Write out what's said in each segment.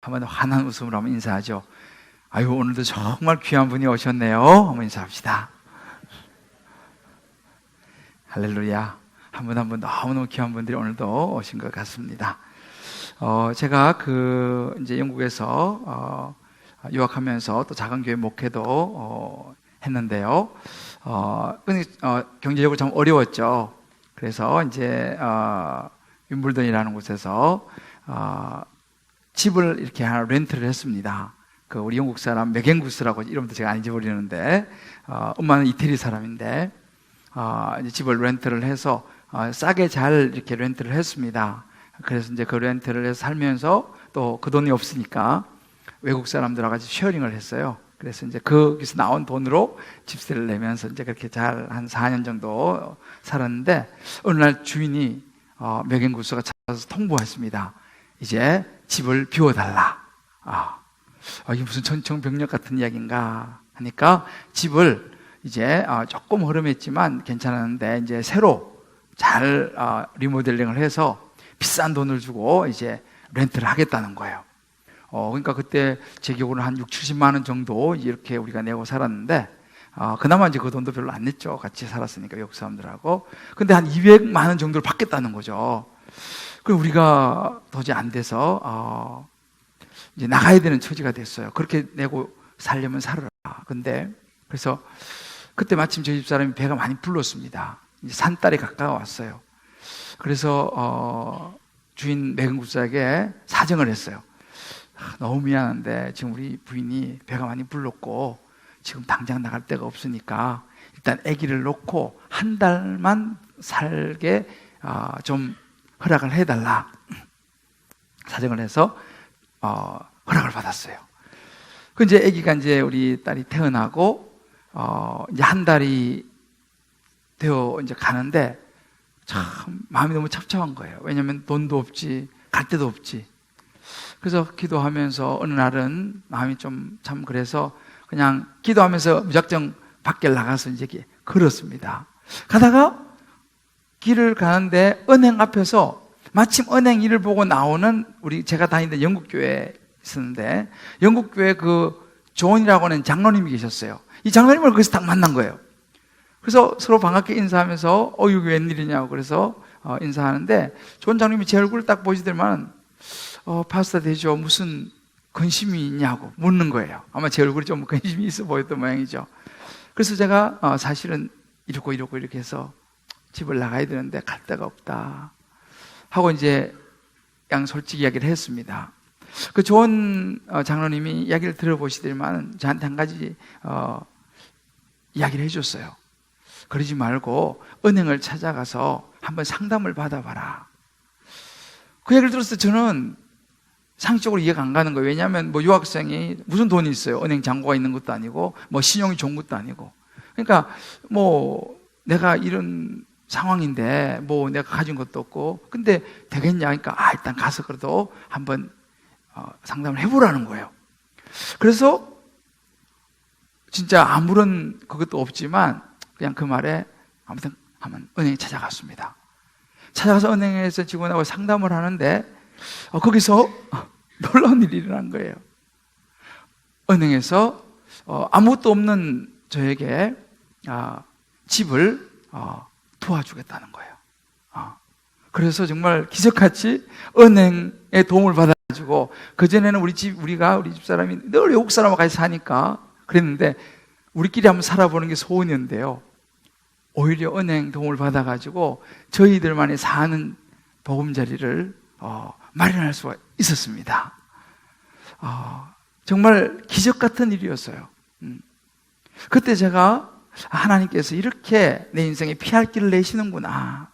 한번 환한 웃음으로 한번 인사하죠. 아유, 오늘도 정말 귀한 분이 오셨네요. 한번 인사합시다. 할렐루야. 한 분 한 분 너무너무 귀한 분들이 오늘도 오신 것 같습니다. 제가 이제 영국에서 유학하면서 또 작은 교회 목회도 했는데요. 경제적으로 참 어려웠죠. 그래서 이제 윈블던이라는 곳에서 집을 이렇게 하나 렌트를 했습니다. 우리 영국 사람 맥앤구스라고 이름도 제가 안 잊어버리는데, 엄마는 이태리 사람인데, 이제 집을 렌트를 해서 싸게 잘 이렇게 렌트를 했습니다. 그래서 이제 그 렌트를 해서 살면서 또 그 돈이 없으니까 외국 사람들하고 같이 쉐어링을 했어요. 그래서 이제 거기서 나온 돈으로 집세를 내면서 이제 그렇게 잘 한 4년 정도 살았는데, 어느 날 주인이 맥앤구스가 찾아서 통보했습니다. 이제 집을 비워달라. 이게 무슨 천청병력 같은 이야기인가 하니까 집을 이제 조금 흐름했지만 괜찮았는데 이제 새로 잘 리모델링을 해서 비싼 돈을 주고 이제 렌트를 하겠다는 거예요. 그러니까 그때 제 기억으로는 한 60-70만 원 정도 이렇게 우리가 내고 살았는데, 그나마 이제 그 돈도 별로 안 냈죠. 같이 살았으니까 외국 사람들하고. 근데 한 200만 원 정도를 받겠다는 거죠. 그 우리가 도저히 안 돼서 이제 나가야 되는 처지가 됐어요. 그렇게 내고 살려면 살아라. 근데 그래서 그때 마침 저희 집사람이 배가 많이 불렀습니다. 이제 산딸에 가까워왔어요. 그래서 주인 맥앤구스에게 사정을 했어요. 너무 미안한데 지금 우리 부인이 배가 많이 불렀고 지금 당장 나갈 데가 없으니까 일단 아기를 놓고 한 달만 살게 좀 허락을 해달라. 사정을 해서 허락을 받았어요. 그 이제 아기가 이제 우리 딸이 태어나고 이제 한 달이 되어 이제 가는데 참 마음이 너무 찹찹한 거예요. 왜냐하면 돈도 없지, 갈 데도 없지. 그래서 기도하면서 어느 날은 마음이 좀 참 그래서 그냥 기도하면서 무작정 밖에 나가서 이제 걸었습니다. 가다가 길을 가는데 은행 앞에서 마침 은행 일을 보고 나오는 제가 다니던 영국 교회에 있었는데, 영국 교회 존이라고 하는 장로님이 계셨어요. 이 장로님을 거기서 딱 만난 거예요. 그래서 서로 반갑게 인사하면서 이게 웬일이냐고 그래서 인사하는데, 존 장로님이 제 얼굴을 딱 보시더만 파스타 되죠, 무슨 근심이 있냐고 묻는 거예요. 아마 제 얼굴이 좀 근심이 있어 보였던 모양이죠. 그래서 제가 사실은 이렇게 해서 집을 나가야 되는데 갈 데가 없다 하고 이제 솔직히 이야기를 했습니다. 좋은 장로님이 이야기를 들어보시더니만 저한테 한 가지 이야기를 해줬어요. 그러지 말고 은행을 찾아가서 한번 상담을 받아봐라. 그 얘기를 들었을 때 저는 상식적으로 이해가 안 가는 거예요. 왜냐하면 유학생이 무슨 돈이 있어요. 은행 잔고가 있는 것도 아니고 신용이 좋은 것도 아니고. 그러니까 내가 이런 상황인데 내가 가진 것도 없고 근데 되겠냐 하니까 일단 가서 그래도 한번 상담을 해보라는 거예요. 그래서 진짜 아무런 그것도 없지만 그냥 그 말에 아무튼 한번 은행에 찾아갔습니다. 찾아가서 은행에서 직원하고 상담을 하는데 거기서 놀라운 일이 일어난 거예요. 은행에서 아무것도 없는 저에게 집을 도와주겠다는 거예요. 그래서 정말 기적같이 은행의 도움을 받아가지고, 그전에는 우리 집사람이 늘 외국 사람하고 같이 사니까 그랬는데 우리끼리 한번 살아보는 게 소원이었는데요. 오히려 은행 도움을 받아가지고 저희들만이 사는 보금자리를 마련할 수가 있었습니다. 정말 기적 같은 일이었어요. 그때 제가 하나님께서 이렇게 내 인생에 피할 길을 내시는구나.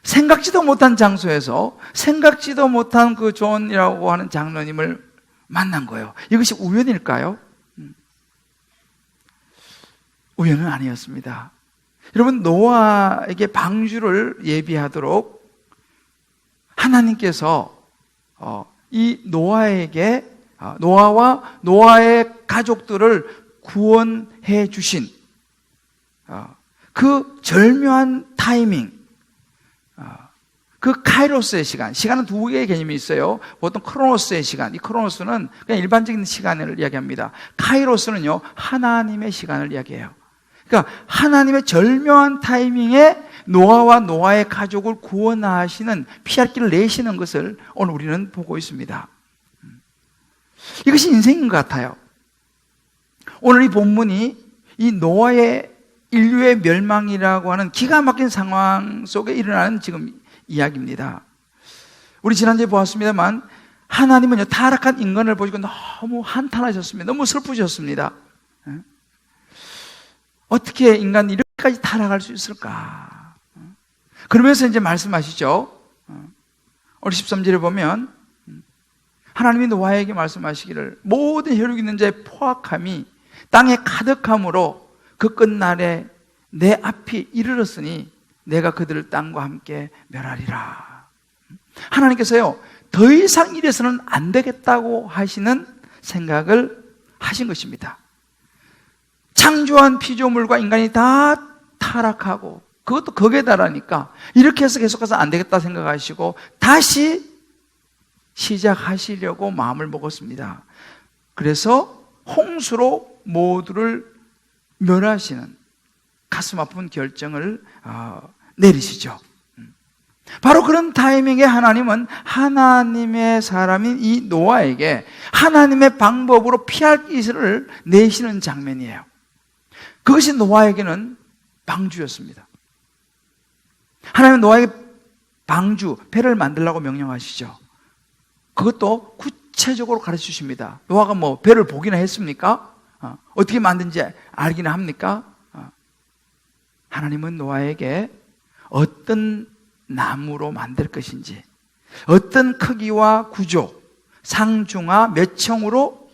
생각지도 못한 장소에서 생각지도 못한 존이라고 하는 장로님을 만난 거예요. 이것이 우연일까요? 우연은 아니었습니다. 여러분, 노아에게 방주를 예비하도록 하나님께서 이 노아와 노아의 가족들을 구원해 주신 그 절묘한 타이밍, 그 카이로스의 시간, 시간은 두 개의 개념이 있어요. 보통 크로노스의 시간, 이 크로노스는 그냥 일반적인 시간을 이야기합니다. 카이로스는요, 하나님의 시간을 이야기해요. 그러니까 하나님의 절묘한 타이밍에 노아와 노아의 가족을 구원하시는, 피할 길을 내시는 것을 오늘 우리는 보고 있습니다. 이것이 인생인 것 같아요. 오늘 이 본문이 이 노아의 인류의 멸망이라고 하는 기가 막힌 상황 속에 일어나는 지금 이야기입니다. 우리 지난주에 보았습니다만 하나님은요, 타락한 인간을 보시고 너무 한탄하셨습니다. 너무 슬프셨습니다. 어떻게 인간이 이렇게까지 타락할 수 있을까? 그러면서 이제 말씀하시죠. 오늘 13절에 보면 하나님이 노아에게 말씀하시기를 모든 혈육 있는 자의 포악함이 땅에 가득함으로 그 끝날에 내 앞이 이르렀으니 내가 그들을 땅과 함께 멸하리라. 하나님께서요, 더 이상 이래서는 안 되겠다고 하시는 생각을 하신 것입니다. 창조한 피조물과 인간이 다 타락하고 그것도 극에 달하니까 이렇게 해서 계속해서 안 되겠다 생각하시고 다시 시작하시려고 마음을 먹었습니다. 그래서 홍수로 모두를 멸하시는 가슴 아픈 결정을 내리시죠. 바로 그런 타이밍에 하나님은 하나님의 사람인 이 노아에게 하나님의 방법으로 피할 길을 내시는 장면이에요. 그것이 노아에게는 방주였습니다. 하나님은 노아에게 방주, 배를 만들라고 명령하시죠. 그것도 구체적으로 가르쳐 주십니다. 노아가 뭐 배를 보기나 했습니까? 어떻게 만든지 알기나 합니까? 하나님은 노아에게 어떤 나무로 만들 것인지, 어떤 크기와 구조, 상중하 몇 층으로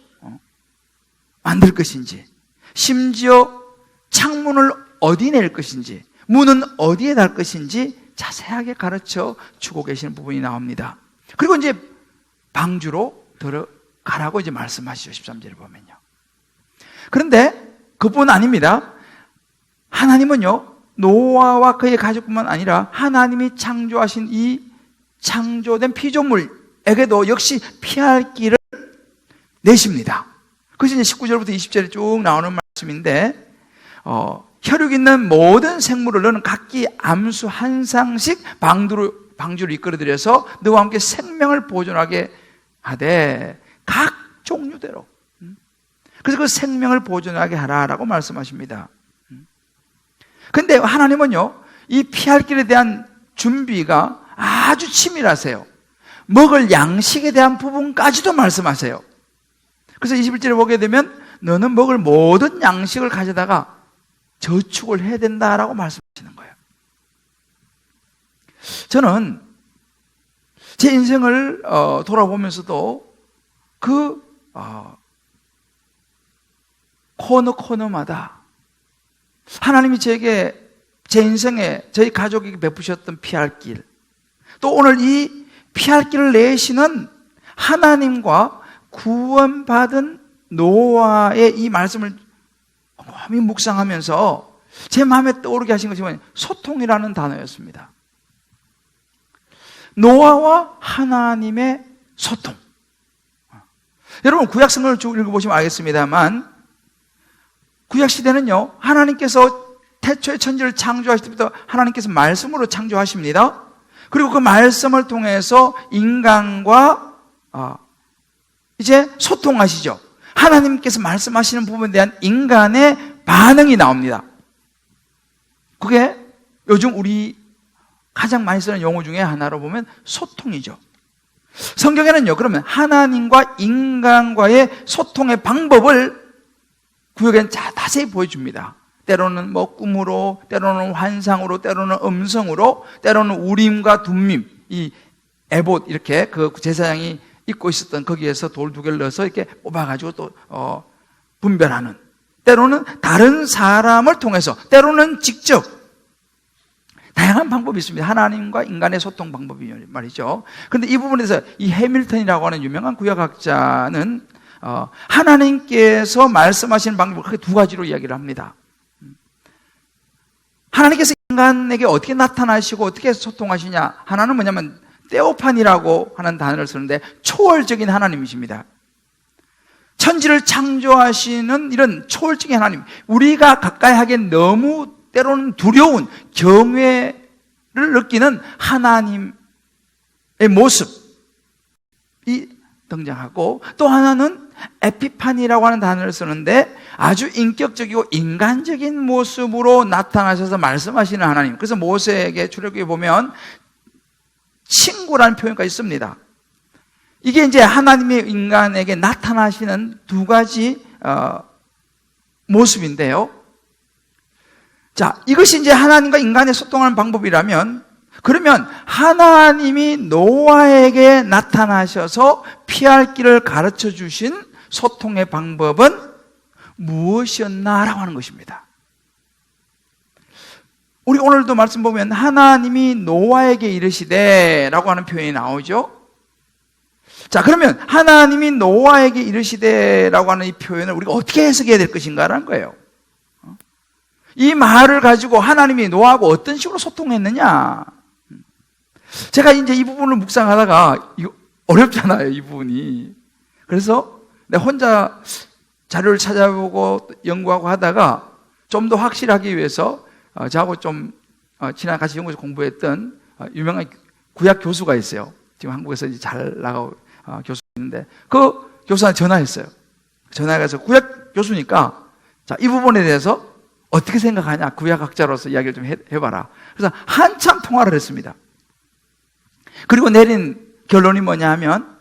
만들 것인지, 심지어 창문을 어디 낼 것인지, 문은 어디에 달 것인지 자세하게 가르쳐 주고 계시는 부분이 나옵니다. 그리고 이제 방주로 들어가라고 이제 말씀하시죠. 13절에 보면요. 그런데 그뿐 아닙니다. 하나님은요, 노아와 그의 가족뿐만 아니라 하나님이 창조하신 이 창조된 피조물에게도 역시 피할 길을 내십니다. 그것이 이제 19절부터 20절에 쭉 나오는 말씀인데, 혈육 있는 모든 생물을 너는 각기 암수 한 쌍씩 방주를 이끌어들여서 너와 함께 생명을 보존하게 하되 각 종류대로. 그래서 그 생명을 보존하게 하라라고 말씀하십니다. 근데 하나님은요, 이 피할 길에 대한 준비가 아주 치밀하세요. 먹을 양식에 대한 부분까지도 말씀하세요. 그래서 21절에 보게 되면 너는 먹을 모든 양식을 가져다가 저축을 해야 된다라고 말씀하시는 거예요. 저는 제 인생을 돌아보면서도 그 코너마다 하나님이 제게, 제 인생에 저희 가족에게 베푸셨던 피할 길, 또 오늘 이 피할 길을 내시는 하나님과 구원받은 노아의 이 말씀을 곰곰이 묵상하면서 제 마음에 떠오르게 하신 것이 뭐냐면 소통이라는 단어였습니다. 노아와 하나님의 소통. 여러분 구약성경을 쭉 읽어보시면 알겠습니다만, 구약시대는요, 하나님께서 태초에 천지를 창조하실 때부터 하나님께서 말씀으로 창조하십니다. 그리고 그 말씀을 통해서 인간과 이제 소통하시죠. 하나님께서 말씀하시는 부분에 대한 인간의 반응이 나옵니다. 그게 요즘 우리 가장 많이 쓰는 용어 중에 하나로 보면 소통이죠. 성경에는요, 그러면 하나님과 인간과의 소통의 방법을 구약에는 자세히 보여줍니다. 때로는 뭐 꿈으로, 때로는 환상으로, 때로는 음성으로, 때로는 우림과 둠밈, 이 에봇, 이렇게 그 제사장이 입고 있었던 거기에서 돌 2개를 넣어서 이렇게 뽑아가지고 또 분별하는, 때로는 다른 사람을 통해서, 때로는 직접, 다양한 방법이 있습니다. 하나님과 인간의 소통 방법이 말이죠. 그런데 이 부분에서 이 해밀턴이라고 하는 유명한 구약학자는 하나님께서 말씀하시는 방법을 크게 2가지로 이야기를 합니다. 하나님께서 인간에게 어떻게 나타나시고 어떻게 소통하시냐? 하나는 뭐냐면 테오판이라고 하는 단어를 쓰는데 초월적인 하나님이십니다. 천지를 창조하시는 이런 초월적인 하나님, 우리가 가까이 하기엔 너무 때로는 두려운 경외를 느끼는 하나님의 모습이 등장하고, 또 하나는 에피판이라고 하는 단어를 쓰는데 아주 인격적이고 인간적인 모습으로 나타나셔서 말씀하시는 하나님. 그래서 모세에게 출애굽기에 보면 친구라는 표현까지 씁니다. 이게 이제 하나님이 인간에게 나타나시는 두 가지 모습인데요. 자, 이것이 이제 하나님과 인간의 소통하는 방법이라면, 그러면 하나님이 노아에게 나타나셔서 피할 길을 가르쳐 주신 소통의 방법은 무엇이었나라고 하는 것입니다. 우리 오늘도 말씀 보면 하나님이 노아에게 이르시되 라고 하는 표현이 나오죠. 자, 그러면 하나님이 노아에게 이르시되 라고 하는 이 표현을 우리가 어떻게 해석해야 될 것인가라는 거예요. 이 말을 가지고 하나님이 노아하고 어떤 식으로 소통했느냐. 제가 이제 이 부분을 묵상하다가 이거 어렵잖아요, 이 부분이. 그래서 내가 혼자 자료를 찾아보고 연구하고 하다가 좀 더 확실하기 위해서 저하고 좀 지난 같이 연구에서 공부했던 유명한 구약 교수가 있어요. 지금 한국에서 이제 잘 나가고 교수 있는데 그 교수한테 전화했어요. 전화해서 구약 교수니까 자, 이 부분에 대해서 어떻게 생각하냐, 구약학자로서 이야기를 좀 해봐라. 그래서 한참 통화를 했습니다. 그리고 내린 결론이 뭐냐 하면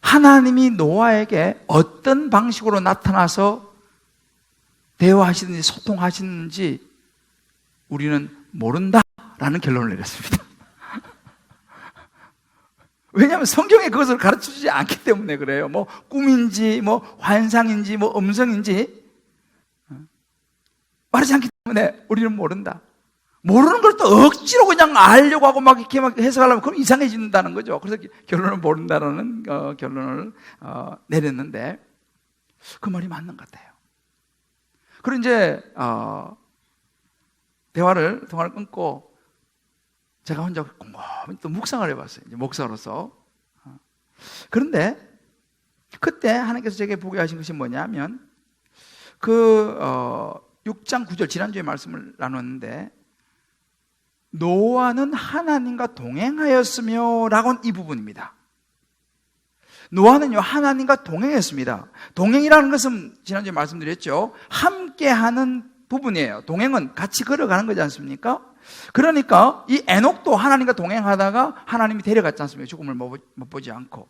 하나님이 노아에게 어떤 방식으로 나타나서 대화하시는지 소통하시는지 우리는 모른다라는 결론을 내렸습니다. 왜냐하면 성경에 그것을 가르쳐주지 않기 때문에 그래요. 뭐 꿈인지 뭐 환상인지 뭐 음성인지 말하지 않기 때문에 우리는 모른다. 모르는 걸 또 억지로 그냥 알려고 하고 막 이렇게 막 해석하려면 그럼 이상해진다는 거죠. 그래서 결론을 모른다라는 결론을 내렸는데 그 말이 맞는 것 같아요. 그리고 이제 통화를 끊고 제가 혼자 곰곰이 또 묵상을 해봤어요. 이제 목사로서. 그런데 그때 하나님께서 제게 보게 하신 것이 뭐냐면 6장 9절 지난주에 말씀을 나눴는데 노아는 하나님과 동행하였으며 라고는 이 부분입니다. 노아는요 하나님과 동행했습니다. 동행이라는 것은 지난주에 말씀드렸죠. 함께하는 부분이에요. 동행은 같이 걸어가는 거지 않습니까? 그러니까 이 에녹도 하나님과 동행하다가 하나님이 데려갔지 않습니까? 죽음을 못 보지 않고.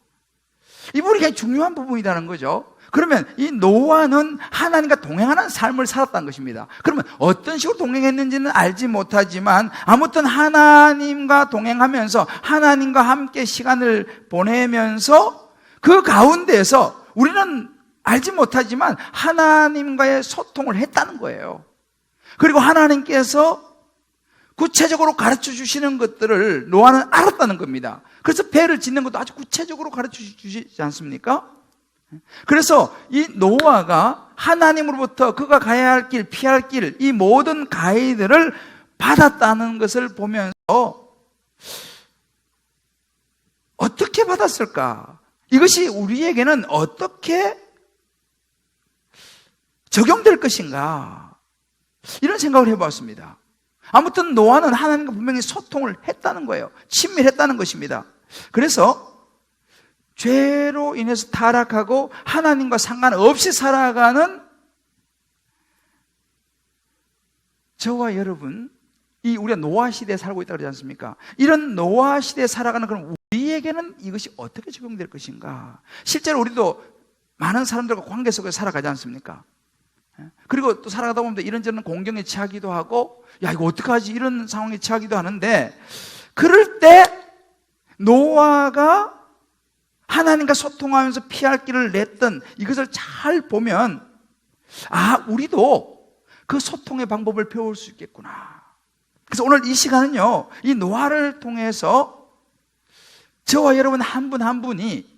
이 부분이 굉장히 중요한 부분이라는 거죠. 그러면 이 노아는 하나님과 동행하는 삶을 살았다는 것입니다. 그러면 어떤 식으로 동행했는지는 알지 못하지만 아무튼 하나님과 동행하면서 하나님과 함께 시간을 보내면서 그 가운데에서 우리는 알지 못하지만 하나님과의 소통을 했다는 거예요. 그리고 하나님께서 구체적으로 가르쳐 주시는 것들을 노아는 알았다는 겁니다. 그래서 배를 짓는 것도 아주 구체적으로 가르쳐 주시지 않습니까? 그래서 이 노아가 하나님으로부터 그가 가야 할 길, 피할 길, 이 모든 가이드를 받았다는 것을 보면서 어떻게 받았을까? 이것이 우리에게는 어떻게 적용될 것인가? 이런 생각을 해보았습니다. 아무튼 노아는 하나님과 분명히 소통을 했다는 거예요. 친밀했다는 것입니다. 그래서 죄로 인해서 타락하고 하나님과 상관없이 살아가는 저와 여러분, 우리가 노아 시대에 살고 있다고 그러지 않습니까? 이런 노아 시대에 살아가는 그런 우리에게는 이것이 어떻게 적용될 것인가? 실제로 우리도 많은 사람들과 관계 속에 살아가지 않습니까? 그리고 또 살아가다 보면 이런저런 공경에 처하기도 하고 야 이거 어떡하지 이런 상황에 처하기도 하는데 그럴 때 노아가 하나님과 소통하면서 피할 길을 냈던 이것을 잘 보면 우리도 그 소통의 방법을 배울 수 있겠구나. 그래서 오늘 이 시간은요 이 노아를 통해서 저와 여러분 한 분 한 분이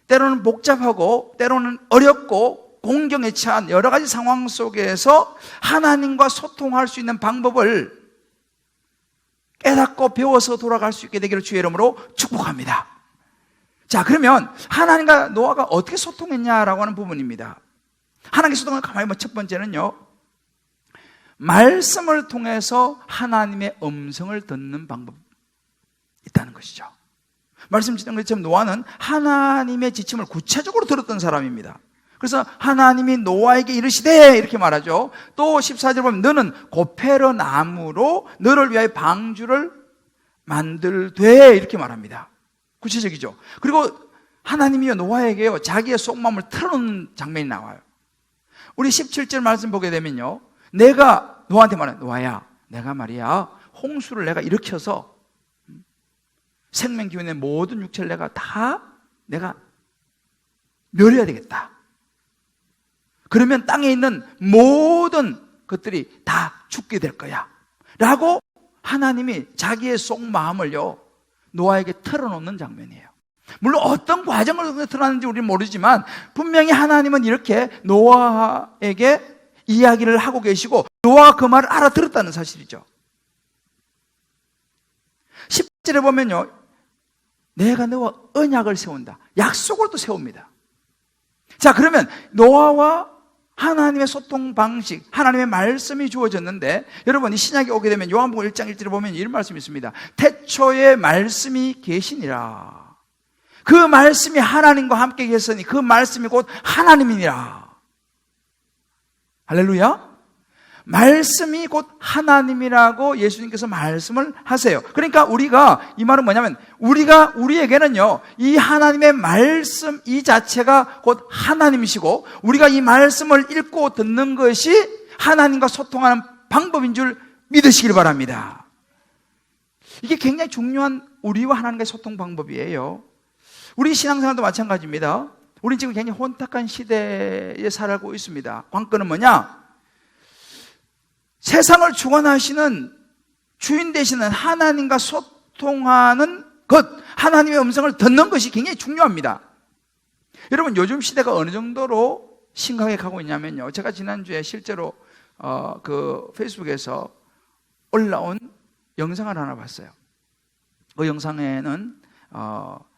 때로는 복잡하고 때로는 어렵고 공경에 처한 여러 가지 상황 속에서 하나님과 소통할 수 있는 방법을 깨닫고 배워서 돌아갈 수 있게 되기를 주의 이름으로 축복합니다. 자, 그러면 하나님과 노아가 어떻게 소통했냐라고 하는 부분입니다. 하나님과 소통을 가만히 보면 첫 번째는요, 말씀을 통해서 하나님의 음성을 듣는 방법이 있다는 것이죠. 말씀 지은 것처럼 노아는 하나님의 지침을 구체적으로 들었던 사람입니다. 그래서 하나님이 노아에게 이르시되 이렇게 말하죠. 또 14절 보면 너는 고페르 나무로 너를 위하여 방주를 만들되 이렇게 말합니다. 구체적이죠. 그리고 하나님이요 노아에게요 자기의 속마음을 털어놓는 장면이 나와요. 우리 17절 말씀 보게 되면요, 내가 노아한테 말해요. 노아야, 내가 말이야 홍수를 내가 일으켜서 생명기운의 모든 육체를 내가 멸해야 되겠다. 그러면 땅에 있는 모든 것들이 다 죽게 될 거야 라고 하나님이 자기의 속마음을요 노아에게 털어놓는 장면이에요. 물론 어떤 과정을 털어놨는지 우리는 모르지만 분명히 하나님은 이렇게 노아에게 이야기를 하고 계시고 노아가 그 말을 알아들었다는 사실이죠. 10절에 보면요, 내가 너와 언약을 세운다. 약속을 또 세웁니다. 자, 그러면 노아와 하나님의 소통 방식, 하나님의 말씀이 주어졌는데, 여러분 이 신약에 오게 되면 요한복음 1장 1절에 보면 이런 말씀이 있습니다. 태초에 말씀이 계시니라. 그 말씀이 하나님과 함께 계셨으니 그 말씀이 곧 하나님이니라. 할렐루야. 말씀이 곧 하나님이라고 예수님께서 말씀을 하세요. 그러니까 우리가, 이 말은 뭐냐면 우리에게는요 이 하나님의 말씀 이 자체가 곧 하나님이시고 우리가 이 말씀을 읽고 듣는 것이 하나님과 소통하는 방법인 줄 믿으시길 바랍니다. 이게 굉장히 중요한 우리와 하나님과의 소통 방법이에요. 우리 신앙생활도 마찬가지입니다. 우리는 지금 굉장히 혼탁한 시대에 살고 있습니다. 관건은 뭐냐? 세상을 주관하시는 주인 되시는 하나님과 소통하는 것, 하나님의 음성을 듣는 것이 굉장히 중요합니다. 여러분 요즘 시대가 어느 정도로 심각하게 가고 있냐면요, 제가 지난주에 실제로 그 페이스북에서 올라온 영상을 하나 봤어요. 그 영상에는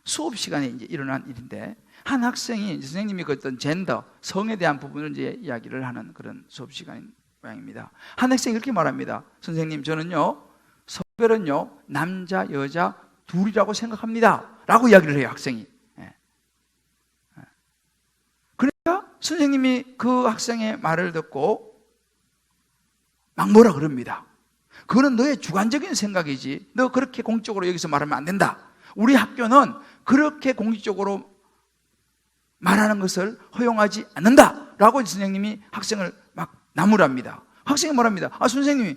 수업 시간에 이제 일어난 일인데 한 학생이 선생님이 그 어떤 젠더, 성에 대한 부분을 이제 이야기를 하는 그런 수업 시간인 모양입니다. 한 학생이 이렇게 말합니다. 선생님, 저는요 성별은요 남자 여자 둘이라고 생각합니다 라고 이야기를 해요, 학생이. 그러니까 선생님이 그 학생의 말을 듣고 막 뭐라 그럽니다. 그거는 너의 주관적인 생각이지, 너 그렇게 공적으로 여기서 말하면 안 된다. 우리 학교는 그렇게 공식적으로 말하는 것을 허용하지 않는다 라고 선생님이 학생을 막 나무랍니다. 학생이 말합니다. 아, 선생님이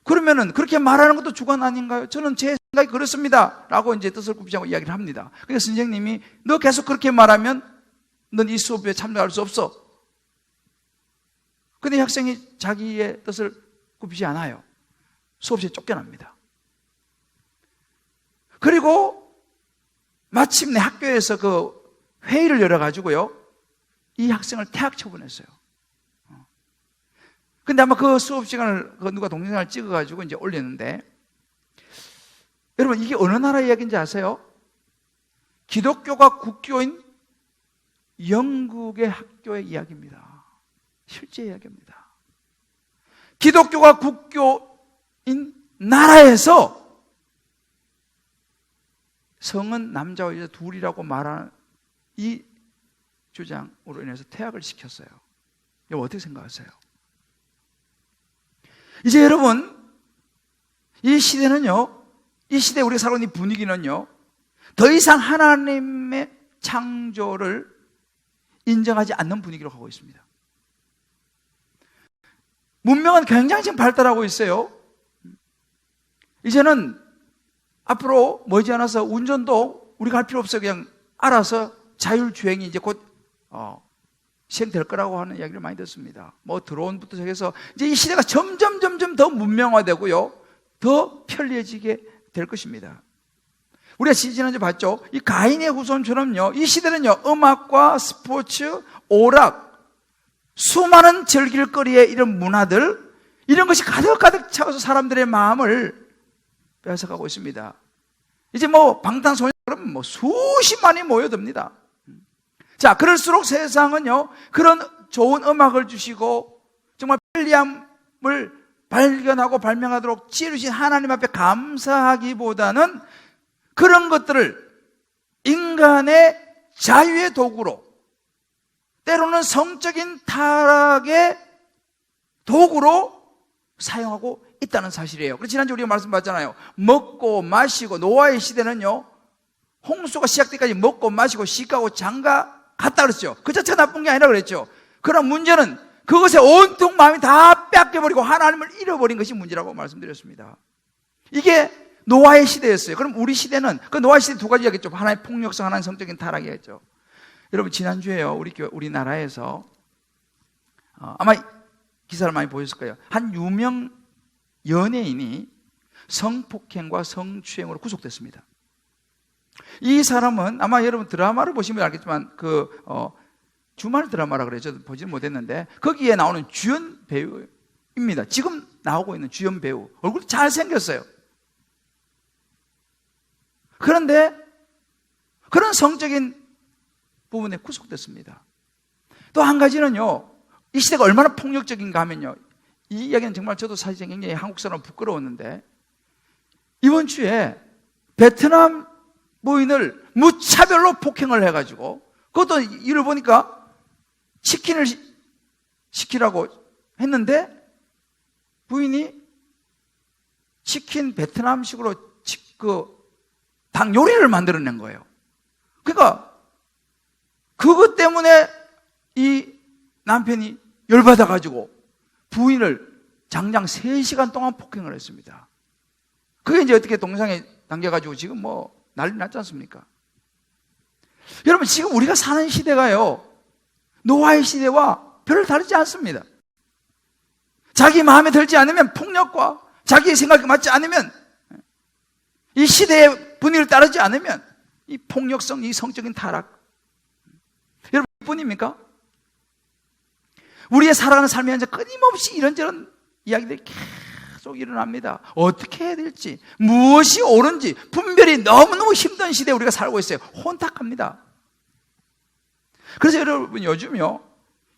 그러면은 그렇게 말하는 것도 주관 아닌가요? 저는 제 생각이 그렇습니다 라고 이제 뜻을 굽히자고 이야기를 합니다. 그러니까 선생님이 너 계속 그렇게 말하면 넌 이 수업에 참여할 수 없어. 근데 학생이 자기의 뜻을 굽히지 않아요. 수업시에 쫓겨납니다. 그리고 마침내 학교에서 그 회의를 열어가지고요 이 학생을 퇴학 처분했어요. 근데 아마 그 수업 시간을 누가 동영상을 찍어가지고 이제 올렸는데, 여러분 이게 어느 나라 이야기인지 아세요? 기독교가 국교인 영국의 학교의 이야기입니다. 실제 이야기입니다. 기독교가 국교인 나라에서 성은 남자와 여자 둘이라고 말하는 이 주장으로 인해서 퇴학을 시켰어요. 이거 어떻게 생각하세요? 이제 여러분 이 시대는요, 이 시대 우리가 살고 있는 분위기는요 더 이상 하나님의 창조를 인정하지 않는 분위기로 가고 있습니다. 문명은 굉장히 지금 발달하고 있어요. 이제는 앞으로 머지않아서 운전도 우리가 할 필요 없어요. 그냥 알아서 자율주행이 이제 곧 시행될 거라고 하는 이야기를 많이 듣습니다. 뭐 드론부터 시작해서 이제 이 시대가 점점 더 문명화되고요 더 편리해지게 될 것입니다. 우리가 지난주에 봤죠. 이 가인의 후손처럼요 이 시대는요 음악과 스포츠, 오락, 수많은 즐길거리의 이런 문화들, 이런 것이 가득 차서 사람들의 마음을 뺏어가고 있습니다. 이제 뭐 방탄소년 그러면 뭐 수십만이 모여듭니다. 자, 그럴수록 세상은요, 그런 좋은 음악을 주시고 정말 편리함을 발견하고 발명하도록 지으신 하나님 앞에 감사하기보다는 그런 것들을 인간의 자유의 도구로, 때로는 성적인 타락의 도구로 사용하고 있다는 사실이에요. 그래서 지난주에 우리가 말씀받았잖아요. 먹고 마시고, 노아의 시대는요, 홍수가 시작될 때까지 먹고 마시고 시가고 장가 갔다 그랬죠. 그 자체가 나쁜 게 아니라 그랬죠. 그러나 문제는 그것에 온통 마음이 다 뺏겨버리고 하나님을 잃어버린 것이 문제라고 말씀드렸습니다. 이게 노아의 시대였어요. 그럼 우리 시대는, 그 노아의 시대 두 가지 이야기했죠. 하나의 폭력성, 하나의 성적인 타락이었죠. 여러분, 지난주에요, 우리나라에서 아마 기사를 많이 보셨을 거예요. 한 유명 연예인이 성폭행과 성추행으로 구속됐습니다. 이 사람은 아마 여러분 드라마를 보시면 알겠지만 주말 드라마라 그래요. 저도 보지는 못했는데 거기에 나오는 주연 배우입니다. 지금 나오고 있는 주연 배우. 얼굴이 잘생겼어요. 그런데 그런 성적인 부분에 구속됐습니다. 또 한 가지는요, 이 시대가 얼마나 폭력적인가 하면요, 이 이야기는 정말 저도 사실 굉장히 한국 사람 부끄러웠는데, 이번 주에 베트남 부인을 무차별로 폭행을 해가지고, 그것도 일을 보니까 치킨을 시키라고 했는데 부인이 치킨 베트남식으로 닭 요리를 만들어낸 거예요. 그러니까 그것 때문에 이 남편이 열받아가지고 부인을 장장 3시간 동안 폭행을 했습니다. 그게 이제 어떻게 동영상에 담겨가지고 지금 뭐 난리 났지 않습니까? 여러분, 지금 우리가 사는 시대가요, 노아의 시대와 별로 다르지 않습니다. 자기 마음에 들지 않으면 폭력과 자기의 생각에 맞지 않으면, 이 시대의 분위기를 따르지 않으면 이 폭력성, 이 성적인 타락, 여러분 이뿐입니까? 우리의 살아가는 삶에 현재 끊임없이 이런저런 이야기들이 계속 일어납니다. 어떻게 해야 될지, 무엇이 옳은지 분별이 너무너무 힘든 시대에 우리가 살고 있어요. 혼탁합니다. 그래서 여러분, 요즘요,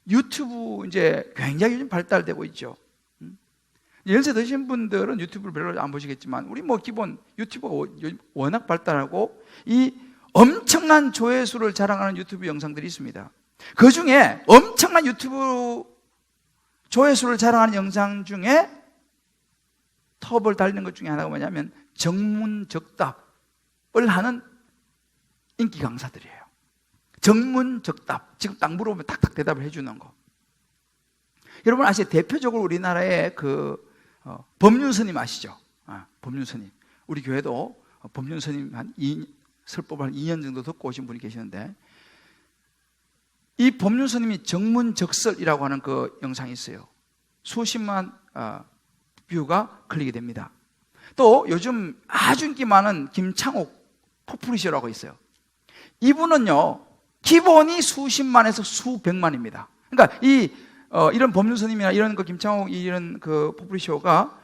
유튜브 이제 굉장히 요즘 발달되고 있죠. 연세 드신 분들은 유튜브를 별로 안 보시겠지만, 우리 뭐 기본 유튜브가 워낙 발달하고 이 엄청난 조회수를 자랑하는 유튜브 영상들이 있습니다. 그 중에 엄청난 유튜브 조회수를 자랑하는 영상 중에 톱을 달리는 것 중에 하나가 뭐냐면 정문적답을 하는 인기 강사들이에요. 정문적답, 지금 딱 물어보면 탁탁 대답을 해주는 거. 여러분 아시죠? 대표적으로 우리나라의 법륜 스님 아시죠? 법륜 스님. 우리 교회도 법륜 스님 설법을 한 2년 정도 듣고 오신 분이 계시는데, 이 법륜 스님이 정문적설이라고 하는 그 영상이 있어요. 수십만 뷰가 클릭이 됩니다. 또 요즘 아주 인기 많은 김창옥 포프리쇼라고 있어요. 이분은요, 기본이 수십만에서 수백만입니다. 그러니까 이런 법륜 스님이나 이런 김창옥 이런 포프리쇼가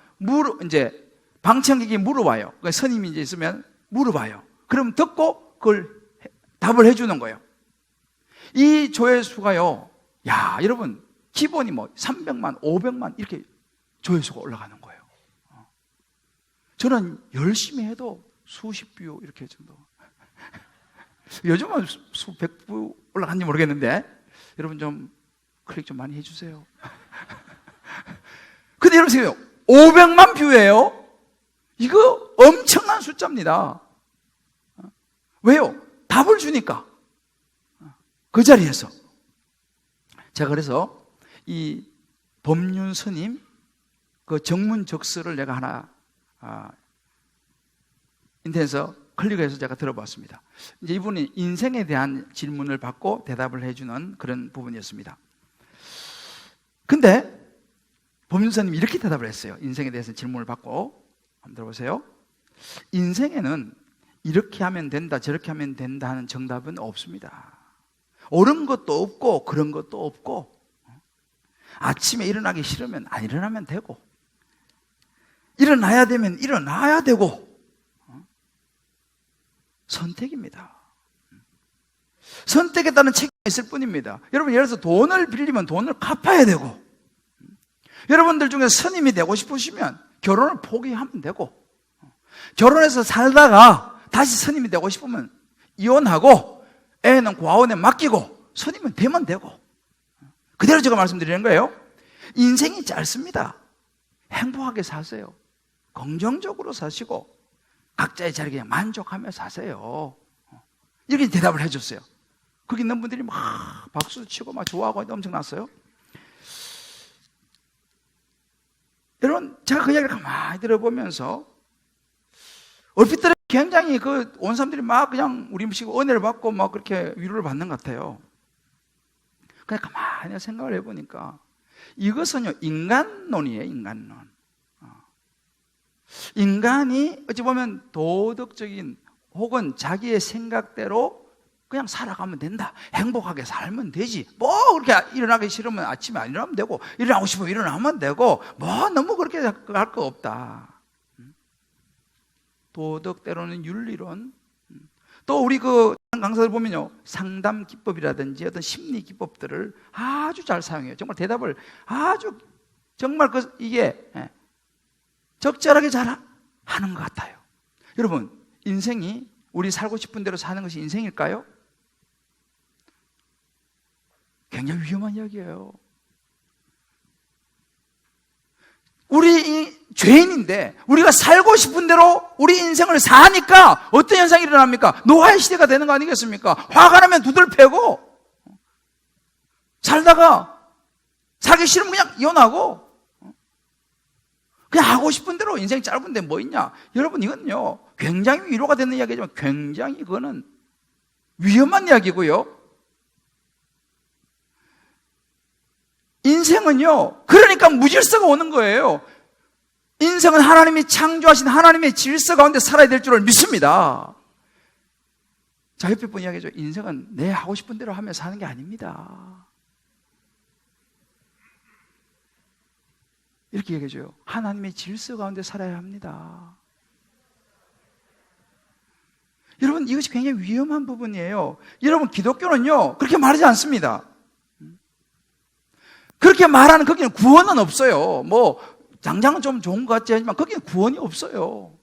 이제 방청객이 물어봐요. 그러니까 스님이 이제 있으면 물어봐요. 그럼 듣고 그걸 답을 해주는 거예요. 이 조회수가요, 야, 여러분, 기본이 뭐 300만, 500만 이렇게 조회수가 올라가는 거예요. 저는 열심히 해도 수십 뷰 이렇게 정도. 요즘은 수백 뷰 올라갔는지 모르겠는데, 여러분 좀 클릭 좀 많이 해주세요. 근데 여러분 보세요, 500만 뷰예요. 이거 엄청난 숫자입니다. 왜요? 답을 주니까. 그 자리에서. 제가 그래서 이 법륜 스님 그 정문적설을 내가 하나 인터넷에서 클릭해서 제가 들어봤습니다. 이제 이분이 인생에 대한 질문을 받고 대답을 해주는 그런 부분이었습니다. 근데 법륜 스님이 이렇게 대답을 했어요. 인생에 대해서 질문을 받고. 한번 들어보세요. 인생에는 이렇게 하면 된다, 저렇게 하면 된다 하는 정답은 없습니다. 옳은 것도 없고 그런 것도 없고, 아침에 일어나기 싫으면 안 일어나면 되고, 일어나야 되면 일어나야 되고, 선택입니다. 선택에 따른 책임이 있을 뿐입니다. 여러분, 예를 들어서 돈을 빌리면 돈을 갚아야 되고, 여러분들 중에 스님이 되고 싶으시면 결혼을 포기하면 되고, 결혼해서 살다가 다시 스님이 되고 싶으면 이혼하고 애는 고아원에 맡기고 스님은 되면 되고, 그대로 제가 말씀드리는 거예요. 인생이 짧습니다. 행복하게 사세요. 긍정적으로 사시고 각자의 자리에 그냥 만족하며 사세요. 이렇게 대답을 해줬어요. 거기 있는 분들이 막 박수 치고 막 좋아하고 엄청났어요. 여러분, 제가 그 이야기를 가만히 들어보면서 얼핏 들어 굉장히 온 사람들이 막 그냥 우리 모시고 은혜를 받고 막 그렇게 위로를 받는 것 같아요. 그냥 가만히 생각을 해보니까 이것은요, 인간론이에요, 인간론. 인간이 어찌 보면 도덕적인 혹은 자기의 생각대로 그냥 살아가면 된다. 행복하게 살면 되지. 뭐 그렇게 일어나기 싫으면 아침에 안 일어나면 되고, 일어나고 싶으면 일어나면 되고, 뭐 너무 그렇게 할 거 없다. 도덕대로는 윤리론. 또 우리 강사들 보면요, 상담 기법이라든지 어떤 심리 기법들을 아주 잘 사용해요. 정말 대답을 아주 정말 이게 적절하게 잘 하는 것 같아요. 여러분, 인생이 우리 살고 싶은 대로 사는 것이 인생일까요? 굉장히 위험한 이야기예요. 우리 죄인인데 우리가 살고 싶은 대로 우리 인생을 사니까 어떤 현상이 일어납니까? 노화의 시대가 되는 거 아니겠습니까? 화가 나면 두들 패고, 살다가 살기 싫으면 그냥 이혼하고, 그냥 하고 싶은 대로. 인생이 짧은데 뭐 있냐? 여러분, 이건요 굉장히 위로가 되는 이야기지만 굉장히 그거는 위험한 이야기고요. 인생은요, 그러니까 무질서가 오는 거예요. 인생은 하나님이 창조하신 하나님의 질서 가운데 살아야 될 줄을 믿습니다. 자, 옆에 분 이야기죠. 인생은 내 하고 싶은 대로 하며 사는 게 아닙니다. 이렇게 얘기해줘요. 하나님의 질서 가운데 살아야 합니다. 여러분, 이것이 굉장히 위험한 부분이에요. 여러분, 기독교는요 그렇게 말하지 않습니다. 그렇게 말하는 거기는 구원은 없어요. 뭐 당장은 좀 좋은 것 같지 하지만 거기는 구원이 없어요.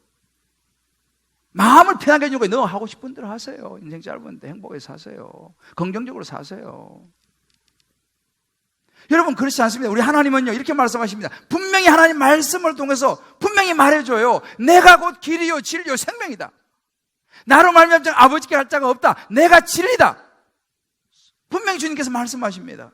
마음을 편하게 해주고 너 하고 싶은 대로 하세요. 인생 짧은데 행복하게 사세요. 긍정적으로 사세요. 여러분, 그렇지 않습니다. 우리 하나님은요 이렇게 말씀하십니다. 분명히 하나님 말씀을 통해서 분명히 말해줘요. 내가 곧 길이요 진리요 생명이다. 나로 말미암아 아버지께 갈 자가 없다. 내가 진리다. 분명히 주님께서 말씀하십니다.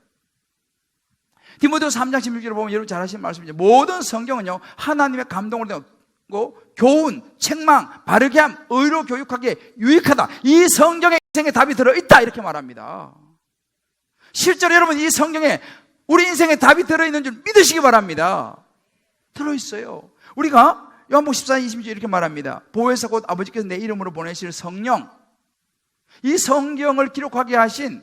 디모데후서 3장 16절을 보면 여러분 잘 아시는 말씀이죠. 모든 성경은요 하나님의 감동을 되고 교훈, 책망, 바르게 함, 의로 교육하기에 유익하다. 이 성경에 인생의 답이 들어있다 이렇게 말합니다. 실제로 여러분 이 성경에 우리 인생에 답이 들어있는 줄 믿으시기 바랍니다. 들어있어요. 우리가 요한복음 14장 20절 이렇게 말합니다. 보혜사 곧 아버지께서 내 이름으로 보내실 성령, 이 성경을 기록하게 하신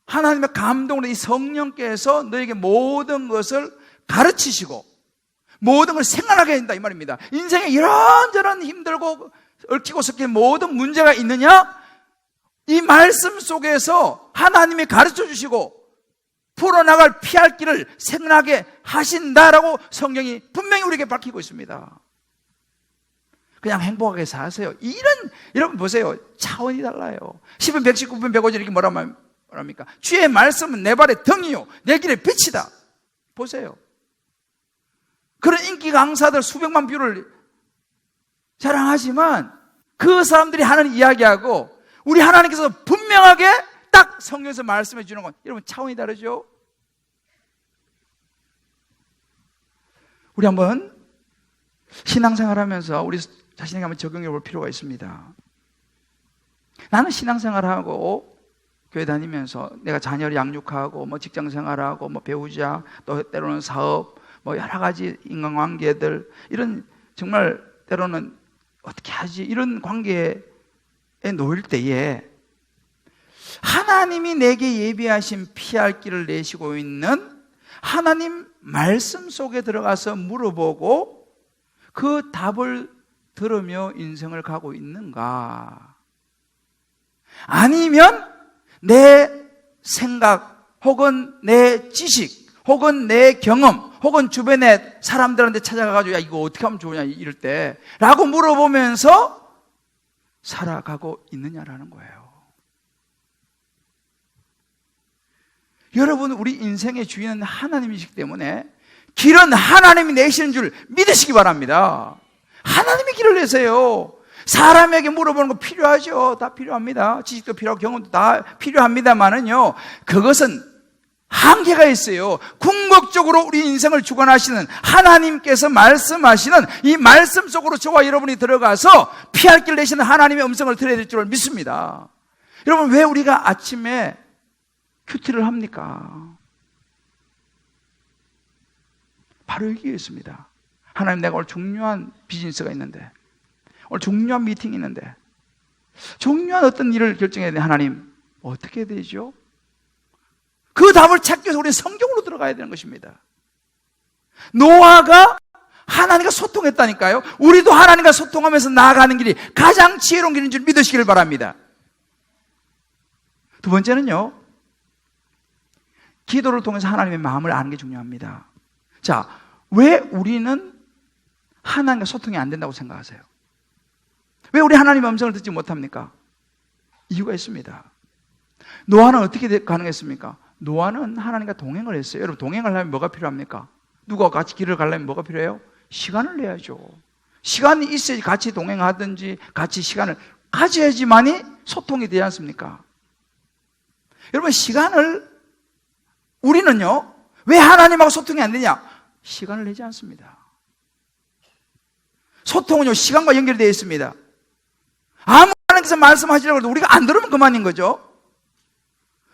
하나님의 감동으로 이 성령께서 너에게 모든 것을 가르치시고 모든 걸 생각하게 된다 이 말입니다. 인생에 이런저런 힘들고 얽히고 섞인 모든 문제가 있느냐? 이 말씀 속에서 하나님이 가르쳐 주시고 풀어나갈 피할 길을 생각하게 하신다라고 성경이 분명히 우리에게 밝히고 있습니다. 그냥 행복하게 사세요. 여러분 보세요. 차원이 달라요. 시편 119편 105절 이렇게 뭐랍니까? 주의 말씀은 내 발의 등이요 내 길의 빛이다. 보세요. 그런 인기 강사들 수백만 뷰를 자랑하지만 그 사람들이 하는 이야기하고 우리 하나님께서 분명하게 딱 성경에서 말씀해 주는 건 여러분 차원이 다르죠? 우리 한번 신앙생활 하면서 우리 자신에게 한번 적용해 볼 필요가 있습니다. 나는 신앙생활하고 교회 다니면서 내가 자녀를 양육하고 뭐 직장생활하고 뭐 배우자 또 때로는 사업 뭐 여러 가지 인간관계들 이런 정말 때로는 어떻게 하지 이런 관계에 놓일 때에 하나님이 내게 예비하신 피할 길을 내시고 있는 하나님 말씀 속에 들어가서 물어보고 그 답을 들으며 인생을 가고 있는가? 아니면 내 생각 혹은 내 지식 혹은 내 경험 혹은 주변의 사람들한테 찾아가가지고 야 이거 어떻게 하면 좋으냐 이럴 때 라고 물어보면서 살아가고 있느냐라는 거예요. 여러분, 우리 인생의 주인은 하나님이시기 때문에 길은 하나님이 내시는 줄 믿으시기 바랍니다. 하나님이 길을 내세요. 사람에게 물어보는 거 필요하죠. 다 필요합니다. 지식도 필요하고 경험도 다 필요합니다만은요, 그것은 한계가 있어요. 궁극적으로 우리 인생을 주관하시는 하나님께서 말씀하시는 이 말씀 속으로 저와 여러분이 들어가서 피할 길 내시는 하나님의 음성을 들어야 될 줄 믿습니다. 여러분, 왜 우리가 아침에 큐티를 합니까? 바로 여기에 있습니다. 하나님, 내가 오늘 중요한 비즈니스가 있는데, 오늘 중요한 미팅이 있는데, 중요한 어떤 일을 결정해야 돼. 하나님, 어떻게 해야 되죠? 그 답을 찾기 위해서 우리는 성경으로 들어가야 되는 것입니다. 노아가 하나님과 소통했다니까요. 우리도 하나님과 소통하면서 나아가는 길이 가장 지혜로운 길인 줄 믿으시기를 바랍니다. 두 번째는요, 기도를 통해서 하나님의 마음을 아는 게 중요합니다. 자, 왜 우리는 하나님과 소통이 안 된다고 생각하세요? 왜 우리 하나님의 음성을 듣지 못합니까? 이유가 있습니다. 노아는 어떻게 가능했습니까? 노아는 하나님과 동행을 했어요. 여러분, 동행을 하려면 뭐가 필요합니까? 누가 같이 길을 가려면 뭐가 필요해요? 시간을 내야죠. 시간이 있어야지 같이 동행하든지 같이 시간을 가져야지만이 소통이 되지 않습니까? 여러분, 시간을 우리는요, 왜 하나님하고 소통이 안 되냐? 시간을 내지 않습니다. 소통은요, 시간과 연결되어 있습니다. 아무 하나님께서 말씀하시려고 해도 우리가 안 들으면 그만인 거죠.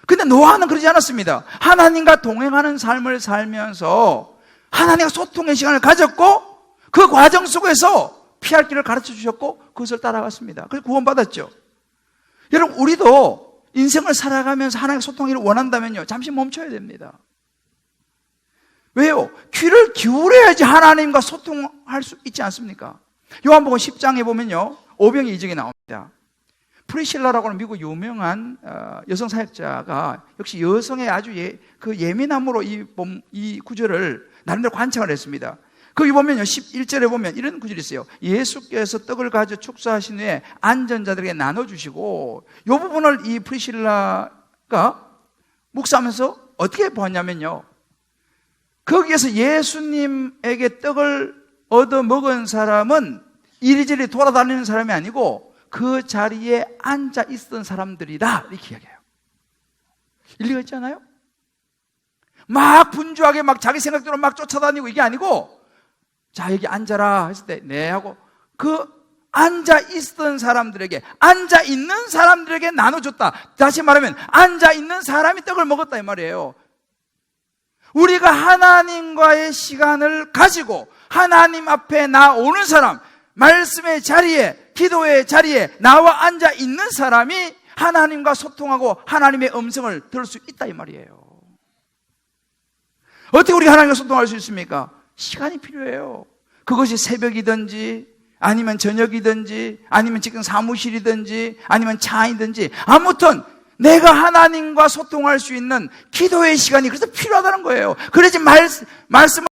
근데 노아는 그러지 않았습니다. 하나님과 동행하는 삶을 살면서 하나님과 소통의 시간을 가졌고, 그 과정 속에서 피할 길을 가르쳐 주셨고, 그것을 따라갔습니다. 그래서 구원받았죠. 여러분, 우리도 인생을 살아가면서 하나님과 소통하기를 원한다면요, 잠시 멈춰야 됩니다. 왜요? 귀를 기울여야지 하나님과 소통할 수 있지 않습니까? 요한복음 10장에 보면요, 오병의 이적이 나옵니다. 프리실라라고 하는 미국 유명한 여성 사역자가 역시 여성의 아주 예민함으로 이 구절을 나름대로 관찰을 했습니다. 거기 보면요, 11절에 보면 이런 구절이 있어요. 예수께서 떡을 가져 축사하신 후에 앉은 자들에게 나눠주시고, 이 부분을 이 프리실라가 묵상하면서 어떻게 보았냐면요, 거기에서 예수님에게 떡을 얻어 먹은 사람은 이리저리 돌아다니는 사람이 아니고 그 자리에 앉아 있었던 사람들이다, 이렇게 이야기해요. 일리가 있지 않아요? 막 분주하게 막 자기 생각대로 막 쫓아다니고 이게 아니고, 자, 여기 앉아라 했을 때 네 하고 그 앉아 있었던 사람들에게, 앉아 있는 사람들에게 나눠줬다. 다시 말하면 앉아 있는 사람이 떡을 먹었다 이 말이에요. 우리가 하나님과의 시간을 가지고 하나님 앞에 나오는 사람, 말씀의 자리에, 기도의 자리에 나와 앉아 있는 사람이 하나님과 소통하고 하나님의 음성을 들을 수 있다 이 말이에요. 어떻게 우리가 하나님과 소통할 수 있습니까? 시간이 필요해요. 그것이 새벽이든지 아니면 저녁이든지 아니면 지금 사무실이든지 아니면 차 안이든지, 아무튼 내가 하나님과 소통할 수 있는 기도의 시간이 그래서 필요하다는 거예요. 그래야지 말씀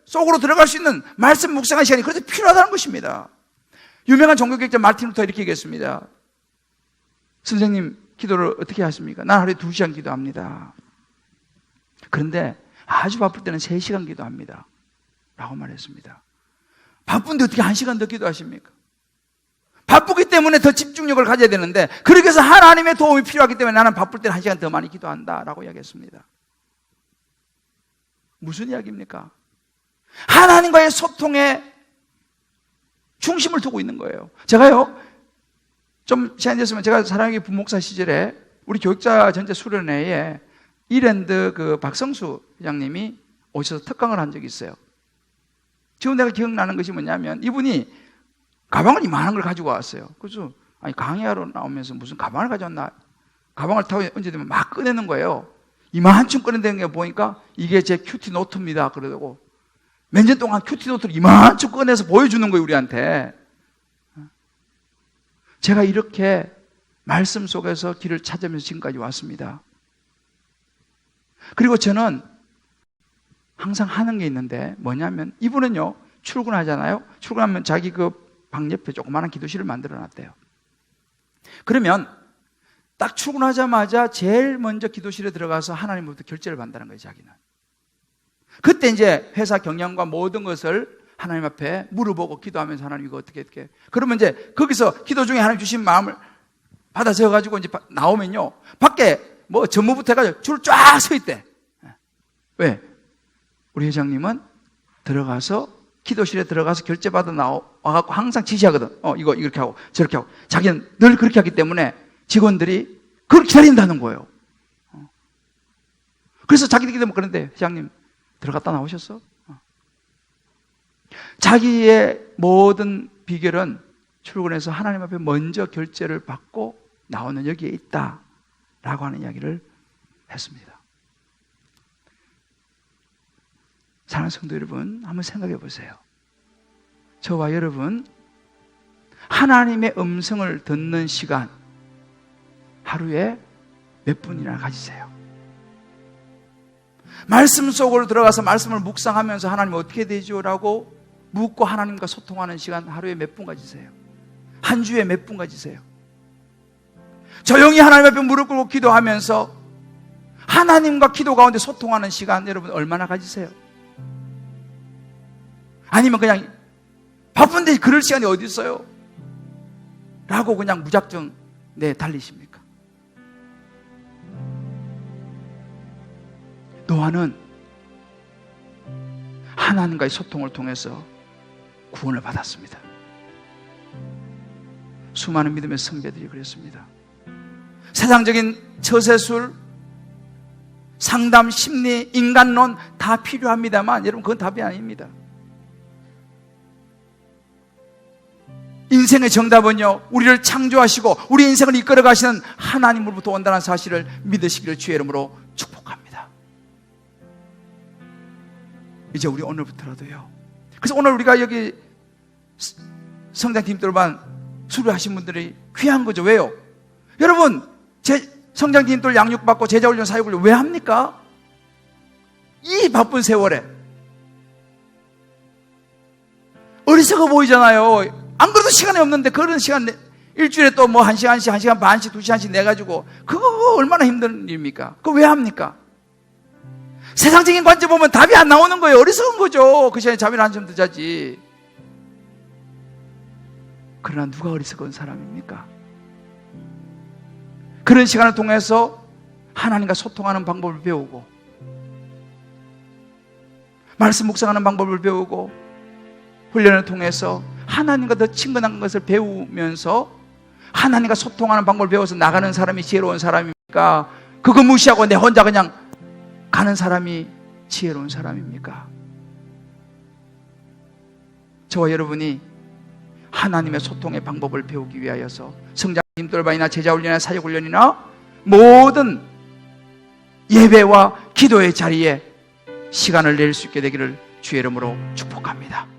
속으로 들어갈 수 있는 말씀 묵상의 시간이 그래서 필요하다는 것입니다. 유명한 종교개혁자 마틴 루터 이렇게 얘기했습니다. 선생님, 기도를 어떻게 하십니까? 난 하루에 2시간 기도합니다. 그런데 아주 바쁠 때는 3시간 기도합니다. 라고 말했습니다. 바쁜데 어떻게 1시간 더 기도하십니까? 바쁘기 때문에 더 집중력을 가져야 되는데, 그렇게 해서 하나님의 도움이 필요하기 때문에 나는 바쁠 때는 1시간 더 많이 기도한다 라고 이야기했습니다. 무슨 이야기입니까? 하나님과의 소통에 중심을 두고 있는 거예요. 제가요, 좀 시간이 됐으면 제가 사랑의 부목사 시절에 우리 교육자 전체 수련회에 이랜드 그 박성수 회장님이 오셔서 특강을 한 적이 있어요. 지금 내가 기억나는 것이 뭐냐면, 이분이 가방을 이만한 걸 가지고 왔어요. 그래서 아니, 강의하러 나오면서 무슨 가방을 가져왔나, 가방을 타고 얹어대면 막 꺼내는 거예요. 이만큼 꺼내는 게 보니까 이게 제 큐티 노트입니다. 그러고 몇 년 동안 큐티 노트를 이만큼 꺼내서 보여주는 거예요, 우리한테. 제가 이렇게 말씀 속에서 길을 찾으면서 지금까지 왔습니다. 그리고 저는 항상 하는 게 있는데 뭐냐면, 이분은요 출근하잖아요. 출근하면 자기 그 방 옆에 조그마한 기도실을 만들어 놨대요. 그러면 딱 출근하자마자 제일 먼저 기도실에 들어가서 하나님으로부터 결제를 받는다는 거예요. 자기는 그때 이제 회사 경영과 모든 것을 하나님 앞에 물어보고 기도하면서, 하나님 이거 어떻게 그러면 이제 거기서 기도 중에 하나님 주신 마음을 받아 적어가지고 이제 나오면요, 밖에 뭐 전무부터 해가지고 줄 쫙 서 있대. 왜? 우리 회장님은 들어가서 기도실에 들어가서 결제 받아 나와갖고 항상 지시하거든. 이거 이렇게 하고 저렇게 하고. 자기는 늘 그렇게 하기 때문에 직원들이 그걸 기다린다는 거예요. 그래서 자기들이 되면 그런데, 회장님 들어갔다 나오셨어? 자기의 모든 비결은 출근해서 하나님 앞에 먼저 결제를 받고 나오는 여기에 있다라고 하는 이야기를 했습니다. 사랑하는 성도 여러분, 한번 생각해 보세요. 저와 여러분, 하나님의 음성을 듣는 시간 하루에 몇 분이나 가지세요? 말씀 속으로 들어가서 말씀을 묵상하면서 하나님 어떻게 되죠? 라고 묻고 하나님과 소통하는 시간 하루에 몇 분 가지세요? 한 주에 몇 분 가지세요? 조용히 하나님 앞에 무릎 꿇고 기도하면서 하나님과 기도 가운데 소통하는 시간 여러분 얼마나 가지세요? 아니면 그냥 바쁜데 그럴 시간이 어디 있어요? 라고 그냥 무작정 달리십니까? 노아는 하나님과의 소통을 통해서 구원을 받았습니다. 수많은 믿음의 선배들이 그랬습니다. 세상적인 처세술, 상담, 심리, 인간론 다 필요합니다만 여러분 그건 답이 아닙니다. 인생의 정답은요, 우리를 창조하시고 우리 인생을 이끌어 가시는 하나님으로부터 온다는 사실을 믿으시기를 주의 이름으로 축복합니다. 이제 우리 오늘부터라도요. 그래서 오늘 우리가 여기 성장팀들만 수료하신 분들이 귀한 거죠. 왜요? 여러분, 성장팀들 양육받고 제자훈련 사역을 왜 합니까? 이 바쁜 세월에. 어리석어 보이잖아요. 안 그래도 시간이 없는데 그런 시간 일주일에 또 뭐 1시간씩, 1시간 반씩, 2시간씩 내가지고 그거 얼마나 힘든 일입니까? 그거 왜 합니까? 세상적인 관점 보면 답이 안 나오는 거예요. 어리석은 거죠. 그 시간에 잠이나 한참 더 자지. 그러나 누가 어리석은 사람입니까? 그런 시간을 통해서 하나님과 소통하는 방법을 배우고 말씀 묵상하는 방법을 배우고 훈련을 통해서 하나님과 더 친근한 것을 배우면서 하나님과 소통하는 방법을 배워서 나가는 사람이 지혜로운 사람입니까? 그거 무시하고 내 혼자 그냥 가는 사람이 지혜로운 사람입니까? 저와 여러분이 하나님의 소통의 방법을 배우기 위하여서 성장팀 돌반이나 제자훈련이나 사역훈련이나 모든 예배와 기도의 자리에 시간을 낼 수 있게 되기를 주의 이름으로 축복합니다.